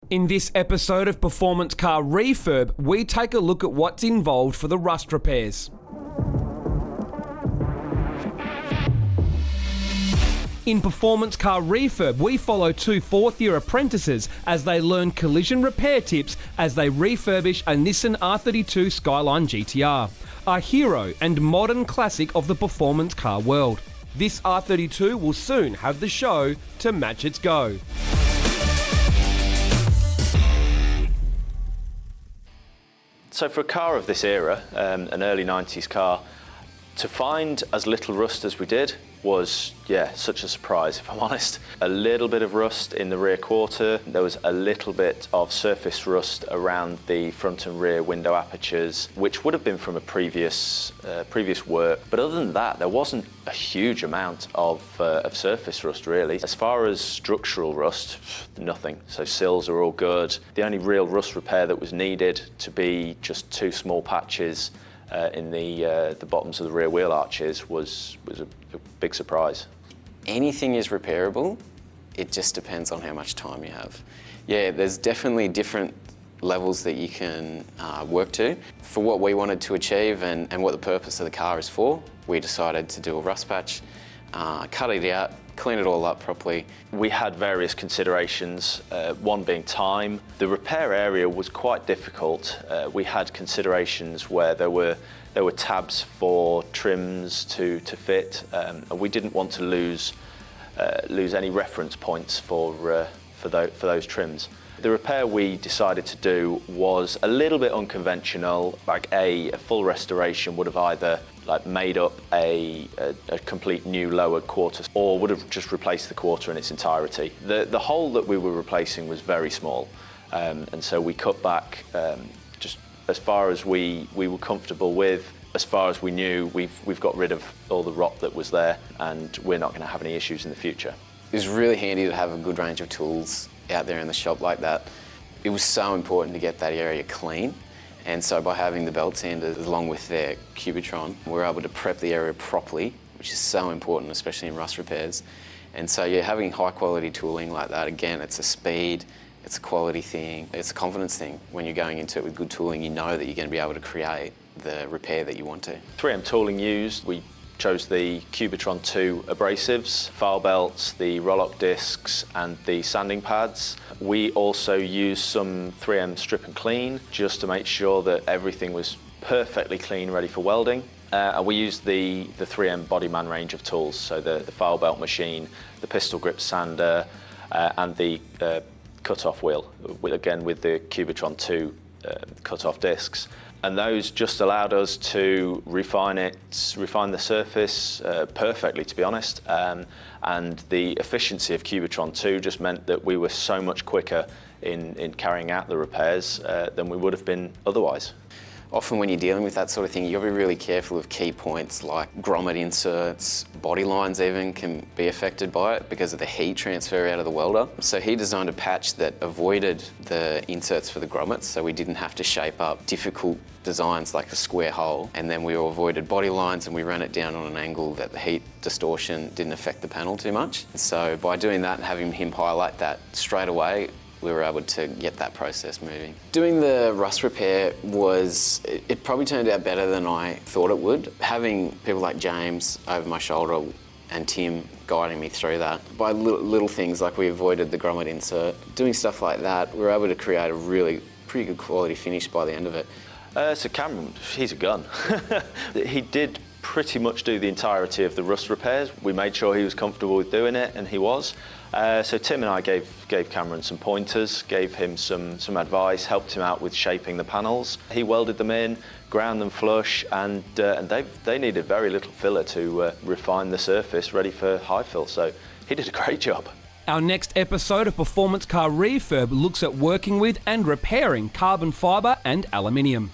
In this episode of Performance Car Refurb, we take a look at what's involved for the rust repairs. In Performance Car Refurb, we follow two fourth-year apprentices as they learn collision repair tips as they refurbish a Nissan R32 Skyline GTR, a hero and modern classic of the performance car world. This R32 will soon have the show to match its go. So for a car of this era, an early 90s car, to find as little rust as we did was, such a surprise, if I'm honest. A little bit of rust in the rear quarter. There was a little bit of surface rust around the front and rear window apertures, which would have been from a previous work. But other than that, there wasn't a huge amount of surface rust, really. As far as structural rust, nothing. So sills are all good. The only real rust repair that was needed to be just two small patches in the bottoms of the rear wheel arches was a big surprise. Anything is repairable, it just depends on how much time you have. Yeah, there's definitely different levels that you can work to. For what we wanted to achieve and what the purpose of the car is for, we decided to do a rust patch, cut it out, clean it all up properly. We had various considerations, one being time. The repair area was quite difficult. We had considerations where there were tabs for trims to fit, and we didn't want to lose any reference points for those trims. The repair we decided to do was a little bit unconventional. Like a full restoration would have either made up a complete new lower quarter, or would have just replaced the quarter in its entirety. The hole that we were replacing was very small, and so we cut back just as far as we were comfortable with. As far as we knew, we've got rid of all the rot that was there, and we're not going to have any issues in the future. It was really handy to have a good range of tools out there in the shop like that. It was so important to get that area clean, and so by having the belt sanders along with their Cubitron, we're able to prep the area properly, which is so important, especially in rust repairs. And so having high quality tooling like that, again, it's a speed, it's a quality thing, it's a confidence thing. When you're going into it with good tooling, you know that you're going to be able to create the repair that you want to. 3M tooling used, we chose the Cubitron 2 abrasives, file belts, the roll-lock discs and the sanding pads. We also used some 3M strip and clean just to make sure that everything was perfectly clean, ready for welding. And we used the 3M Bodyman range of tools, so the file belt machine, the pistol grip sander and the cut-off wheel, again with the Cubitron 2 cut-off discs. And those just allowed us to refine the surface perfectly, to be honest. And the efficiency of Cubitron 2 just meant that we were so much quicker in carrying out the repairs than we would have been otherwise. Often when you're dealing with that sort of thing, you've got to be really careful of key points like grommet inserts, body lines even can be affected by it because of the heat transfer out of the welder. So he designed a patch that avoided the inserts for the grommets, so we didn't have to shape up difficult designs like a square hole. And then we avoided body lines and we ran it down on an angle that the heat distortion didn't affect the panel too much. So by doing that and having him highlight that straight away, we were able to get that process moving. Doing the rust repair it probably turned out better than I thought it would. Having people like James over my shoulder and Tim guiding me through that. By little things like we avoided the grommet insert, doing stuff like that, we were able to create a really pretty good quality finish by the end of it. So Cameron, he's a gun. He did pretty much do the entirety of the rust repairs. We made sure he was comfortable with doing it, and he was. So Tim and I gave Cameron some pointers, gave him some advice, helped him out with shaping the panels. He welded them in, ground them flush, and they needed very little filler to refine the surface ready for high fill. So he did a great job. Our next episode of Performance Car Refurb looks at working with and repairing carbon fibre and aluminium.